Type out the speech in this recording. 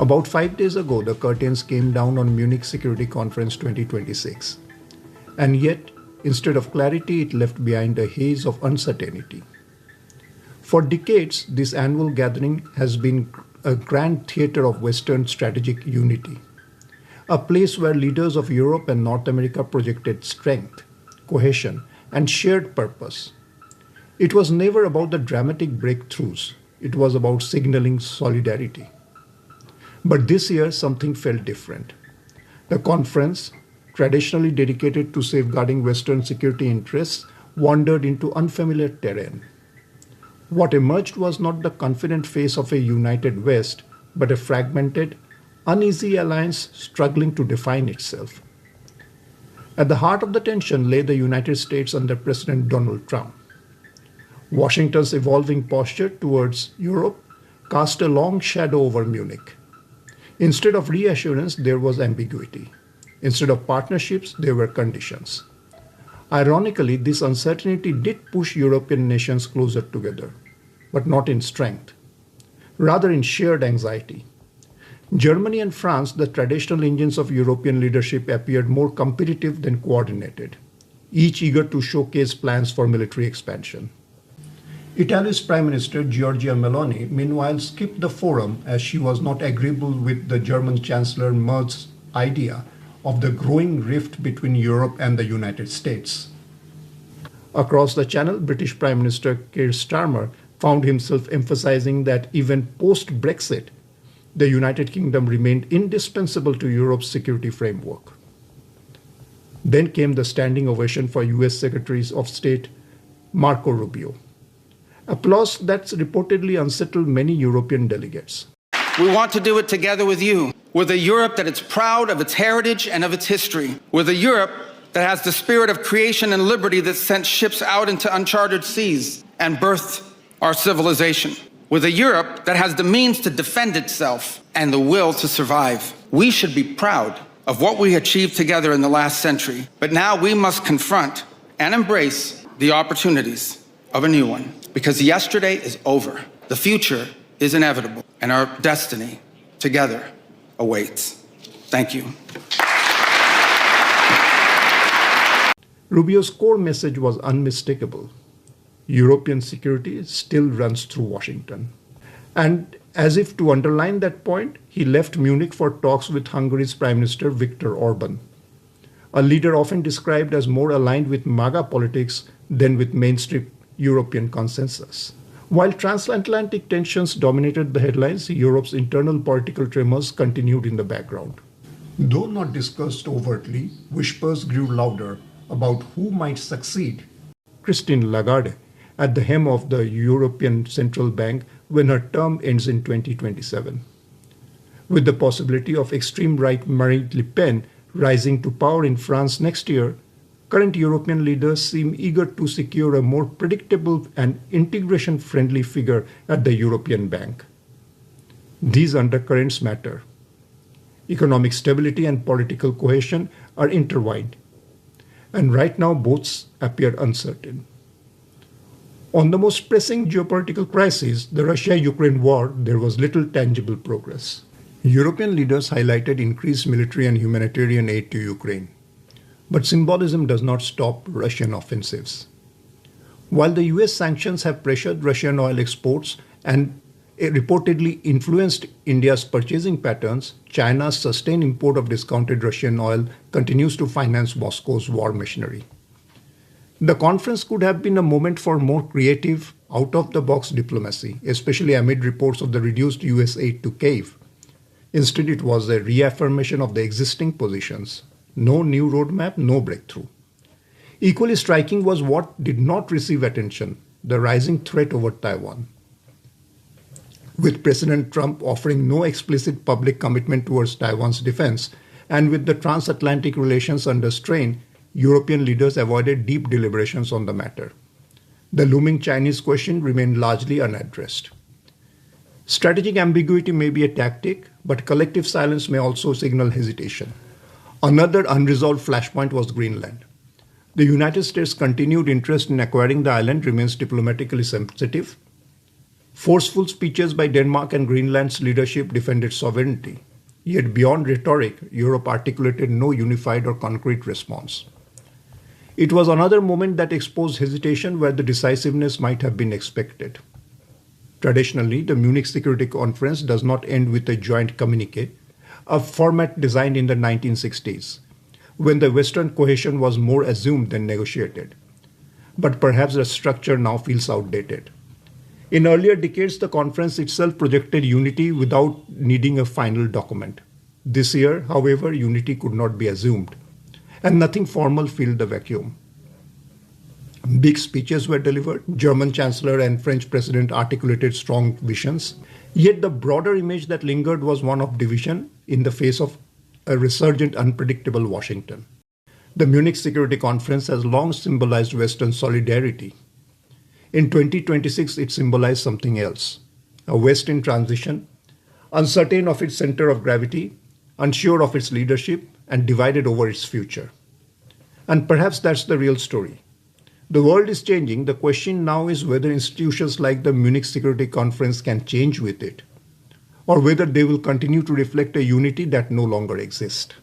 About 5 days ago, the curtains came down on Munich Security Conference 2026. And yet, instead of clarity, it left behind a haze of uncertainty. For decades, this annual gathering has been a grand theater of Western strategic unity, a place where leaders of Europe and North America projected strength, cohesion, and shared purpose. It was never about the dramatic breakthroughs, it was about signaling solidarity. But this year, something felt different. The conference, traditionally dedicated to safeguarding Western security interests, wandered into unfamiliar terrain. What emerged was not the confident face of a united West, but a fragmented, uneasy alliance struggling to define itself. At the heart of the tension lay the United States under President Donald Trump. Washington's evolving posture towards Europe cast a long shadow over Munich. Instead of reassurance, there was ambiguity. Instead of partnerships, there were conditions. Ironically, this uncertainty did push European nations closer together, but not in strength, rather in shared anxiety. Germany and France, the traditional engines of European leadership, appeared more competitive than coordinated, each eager to showcase plans for military expansion. Italy's Prime Minister Giorgia Meloni, meanwhile, skipped the forum as she was not agreeable with the German Chancellor Merz's idea of the growing rift between Europe and the United States. Across the Channel, British Prime Minister Keir Starmer found himself emphasizing that even post-Brexit, the United Kingdom remained indispensable to Europe's security framework. Then came the standing ovation for US Secretary of State Marco Rubio. Applause that reportedly unsettled many European delegates. We want to do it together with you, with a Europe that is proud of its heritage and of its history, with a Europe that has the spirit of creation and liberty that sent ships out into uncharted seas and birthed our civilization, with a Europe that has the means to defend itself and the will to survive. We should be proud of what we achieved together in the last century, but now we must confront and embrace the opportunities of a new one, because yesterday is over, the future is inevitable, and our destiny together awaits. Thank you. Rubio's core message was unmistakable. European security still runs through Washington. And as if to underline that point, he left Munich for talks with Hungary's Prime Minister Viktor Orban, a leader often described as more aligned with MAGA politics than with mainstream European consensus. While transatlantic tensions dominated the headlines, Europe's internal political tremors continued in the background. Though not discussed overtly, whispers grew louder about who might succeed Christine Lagarde at the helm of the European Central Bank when her term ends in 2027. With the possibility of extreme right Marine Le Pen rising to power in France next year, current European leaders seem eager to secure a more predictable and integration-friendly figure at the European Bank. These undercurrents matter. Economic stability and political cohesion are intertwined, and right now both appear uncertain. On the most pressing geopolitical crisis, the Russia-Ukraine war, there was little tangible progress. European leaders highlighted increased military and humanitarian aid to Ukraine. But symbolism does not stop Russian offensives. While the US sanctions have pressured Russian oil exports and reportedly influenced India's purchasing patterns, China's sustained import of discounted Russian oil continues to finance Moscow's war machinery. The conference could have been a moment for more creative, out-of-the-box diplomacy, especially amid reports of the reduced US aid to Kyiv. Instead, it was a reaffirmation of the existing positions. No new roadmap, no breakthrough. Equally striking was what did not receive attention, the rising threat over Taiwan. With President Trump offering no explicit public commitment towards Taiwan's defense, and with the transatlantic relations under strain, European leaders avoided deep deliberations on the matter. The looming Chinese question remained largely unaddressed. Strategic ambiguity may be a tactic, but collective silence may also signal hesitation. Another unresolved flashpoint was Greenland. The United States' continued interest in acquiring the island remains diplomatically sensitive. Forceful speeches by Denmark and Greenland's leadership defended sovereignty. Yet beyond rhetoric, Europe articulated no unified or concrete response. It was another moment that exposed hesitation where the decisiveness might have been expected. Traditionally, the Munich Security Conference does not end with a joint communiqué, a format designed in the 1960s, when the Western cohesion was more assumed than negotiated. But perhaps the structure now feels outdated. In earlier decades, the conference itself projected unity without needing a final document. This year, however, unity could not be assumed, and nothing formal filled the vacuum. Big speeches were delivered. German Chancellor and French President articulated strong visions. Yet the broader image that lingered was one of division in the face of a resurgent, unpredictable Washington. The Munich Security Conference has long symbolized Western solidarity. In 2026, it symbolized something else. A West in transition, uncertain of its center of gravity, unsure of its leadership, and divided over its future. And perhaps that's the real story. The world is changing. The question now is whether institutions like the Munich Security Conference can change with it, or whether they will continue to reflect a unity that no longer exists.